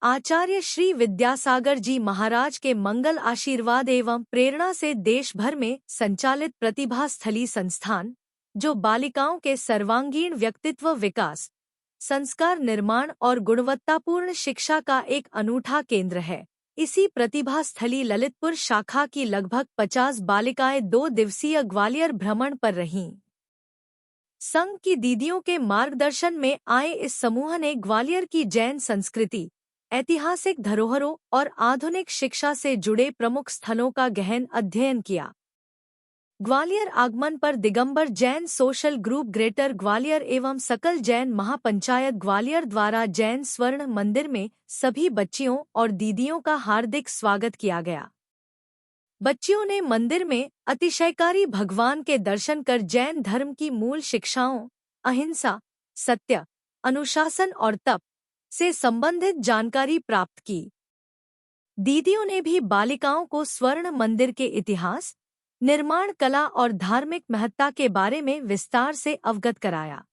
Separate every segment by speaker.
Speaker 1: आचार्य श्री विद्यासागर जी महाराज के मंगल आशीर्वाद एवं प्रेरणा से देश भर में संचालित प्रतिभा स्थली संस्थान, जो बालिकाओं के सर्वांगीण व्यक्तित्व विकास, संस्कार निर्माण और गुणवत्तापूर्ण शिक्षा का एक अनूठा केंद्र है। इसी प्रतिभा स्थली ललितपुर शाखा की लगभग 50 बालिकाएं 2 दिवसीय ग्वालियर भ्रमण पर रहीं। संघ की दीदियों के मार्गदर्शन में आए इस समूह ने ग्वालियर की जैन संस्कृति, ऐतिहासिक धरोहरों और आधुनिक शिक्षा से जुड़े प्रमुख स्थलों का गहन अध्ययन किया। ग्वालियर आगमन पर Digambar Jain social group greater Gwalior एवं सकल जैन महापंचायत ग्वालियर द्वारा जैन स्वर्ण मंदिर में सभी बच्चियों और दीदियों का हार्दिक स्वागत किया गया। बच्चियों ने मंदिर में अतिशयकारी भगवान के दर्शन कर जैन धर्म की मूल शिक्षाओं, अहिंसा, सत्य, अनुशासन और तप से संबंधित जानकारी प्राप्त की। दीदियों ने भी बालिकाओं को स्वर्ण मंदिर के इतिहास, निर्माण कला और धार्मिक महत्ता के बारे में विस्तार से अवगत कराया।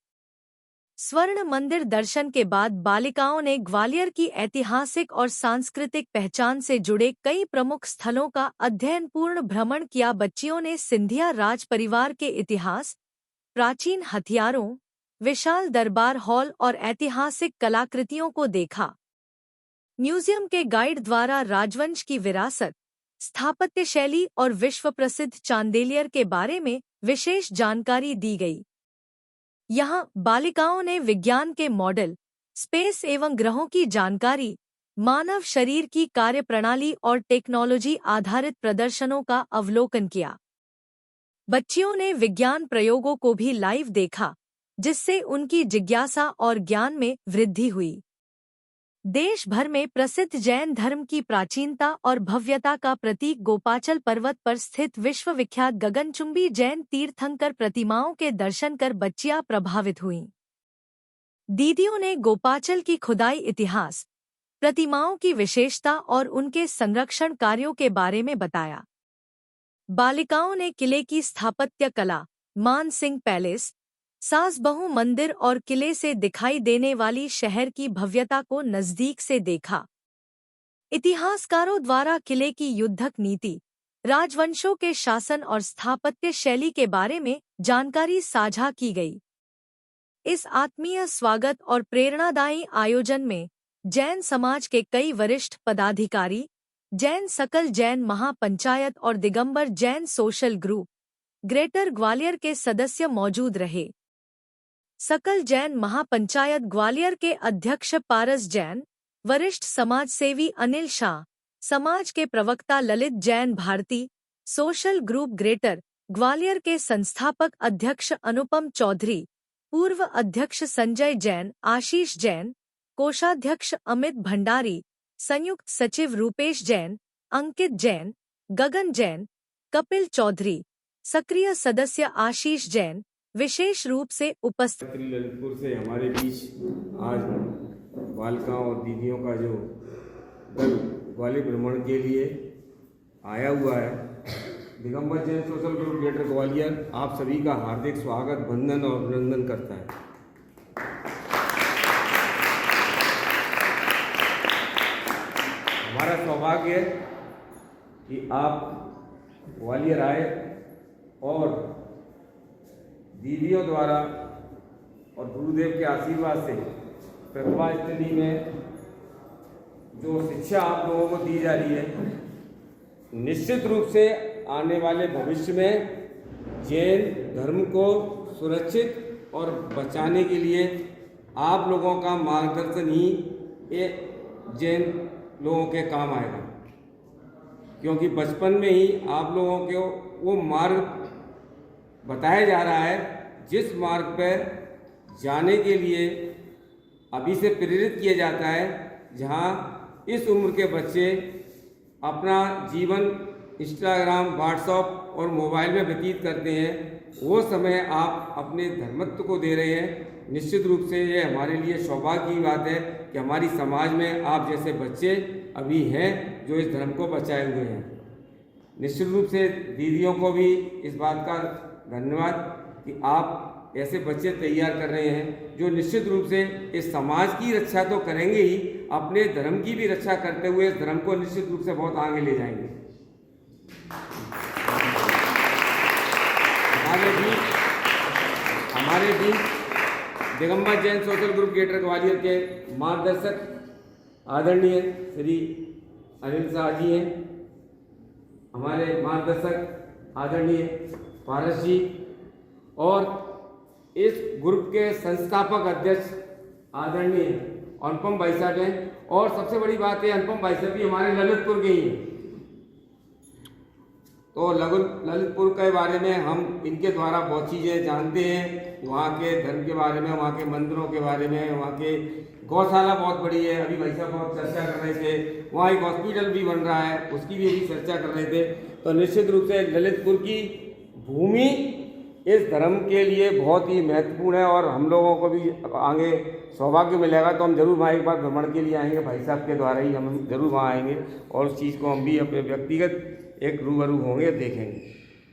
Speaker 1: स्वर्ण मंदिर दर्शन के बाद बालिकाओं ने ग्वालियर की ऐतिहासिक और सांस्कृतिक पहचान से जुड़े कई प्रमुख स्थलों का अध्ययनपूर्ण भ्रमण किया। बच्चियों ने सिंधिया राज परिवार के इतिहास, प्राचीन हथियारों, विशाल दरबार हॉल और ऐतिहासिक कलाकृतियों को देखा। म्यूजियम के गाइड द्वारा राजवंश की विरासत, स्थापत्य शैली और विश्व प्रसिद्ध चांदेलियर के बारे में विशेष जानकारी दी गई। यहाँ बालिकाओं ने विज्ञान के मॉडल, स्पेस एवं ग्रहों की जानकारी, मानव शरीर की कार्यप्रणाली और टेक्नोलॉजी आधारित प्रदर्शनों का अवलोकन किया। बच्चियों ने विज्ञान प्रयोगों को भी लाइव देखा, जिससे उनकी जिज्ञासा और ज्ञान में वृद्धि हुई। देश भर में प्रसिद्ध जैन धर्म की प्राचीनता और भव्यता का प्रतीक गोपाचल पर्वत पर स्थित विश्वविख्यात गगनचुंबी जैन तीर्थंकर प्रतिमाओं के दर्शन कर बच्चियां प्रभावित हुईं। दीदियों ने गोपाचल की खुदाई इतिहास, प्रतिमाओं की विशेषता और उनके संरक्षण कार्यों के बारे में बताया। बालिकाओं ने किले की स्थापत्य कला, मान सिंह पैलेस, सासबहू मंदिर और किले से दिखाई देने वाली शहर की भव्यता को नजदीक से देखा। इतिहासकारों द्वारा किले की युद्धक नीति, राजवंशों के शासन और स्थापत्य शैली के बारे में जानकारी साझा की गई। इस आत्मीय स्वागत और प्रेरणादायी आयोजन में जैन समाज के कई वरिष्ठ पदाधिकारी, जैन सकल जैन महापंचायत और Digambar Jain social group greater Gwalior के सदस्य मौजूद रहे। सकल जैन महापंचायत ग्वालियर के अध्यक्ष पारस जैन, वरिष्ठ समाजसेवी अनिल शाह, समाज के प्रवक्ता Lalit Jain Bharti, social group greater Gwalior के संस्थापक अध्यक्ष अनुपम चौधरी, पूर्व अध्यक्ष संजय जैन, आशीष जैन, कोषाध्यक्ष अमित भंडारी, संयुक्त सचिव रूपेश जैन, अंकित जैन, गगन जैन, कपिल चौधरी, सक्रिय सदस्य आशीष जैन विशेष रूप से उपस्थित।
Speaker 2: ललितपुर से हमारे बीच आज बालिकाओं और दीदियों का जो दल ग्वालियर भ्रमण के लिए आया हुआ है, Digambar Jain social group greater Gwalior आप सभी का हार्दिक स्वागत, वंदन और अभिनंदन करता है। हमारा सौभाग्य है कि आप ग्वालियर आए और दीदियों द्वारा और गुरुदेव के आशीर्वाद से प्रतिभा स्थली में जो शिक्षा आप लोगों को दी जा रही है, निश्चित रूप से आने वाले भविष्य में जैन धर्म को सुरक्षित और बचाने के लिए आप लोगों का मार्गदर्शन ही ये जैन लोगों के काम आएगा, क्योंकि बचपन में ही आप लोगों को वो मार्ग बताया जा रहा है जिस मार्ग पर जाने के लिए अभी से प्रेरित किया जाता है। जहाँ इस उम्र के बच्चे अपना जीवन इंस्टाग्राम, व्हाट्सएप और मोबाइल में व्यतीत करते हैं, वो समय आप अपने धर्मत्व को दे रहे हैं। निश्चित रूप से ये हमारे लिए सौभाग्य की बात है कि हमारी समाज में आप जैसे बच्चे अभी हैं जो इस धर्म को बचाए हुए हैं। निश्चित रूप से दीदियों को भी इस बात का धन्यवाद कि आप ऐसे बच्चे तैयार कर रहे हैं जो निश्चित रूप से इस समाज की रक्षा तो करेंगे ही, अपने धर्म की भी रक्षा करते हुए इस धर्म को निश्चित रूप से बहुत आगे ले जाएंगे। हमारे भी Digambar Jain social group greater Gwalior के मार्गदर्शक आदरणीय श्री अनिल शाह जी हैं, हमारे मार्गदर्शक आदरणीय पारस जी, और इस ग्रुप के संस्थापक अध्यक्ष आदरणीय अनुपम भाई साहब हैं। और सबसे बड़ी बात है, अनुपम भाई साहब भी हमारे ललितपुर के ही हैं। तो ललितपुर के बारे में हम इनके द्वारा बहुत चीज़ें जानते हैं, वहाँ के धर्म के बारे में, वहाँ के मंदिरों के बारे में, वहाँ के गौशाला बहुत बड़ी है, अभी भाई साहब बहुत चर्चा कर रहे थे, वहाँ एक हॉस्पिटल भी बन रहा है, उसकी भी अभी चर्चा कर रहे थे। तो निश्चित रूप से ललितपुर की भूमि इस धर्म के लिए बहुत ही महत्वपूर्ण है, और हम लोगों को भी आगे सौभाग्य मिलेगा तो हम जरूर वहाँ एक बार भ्रमण के लिए आएंगे, भाई साहब के द्वारा ही हम जरूर वहाँ आएंगे और उस चीज़ को हम भी अपने व्यक्तिगत एक रूबरू होंगे, देखेंगे।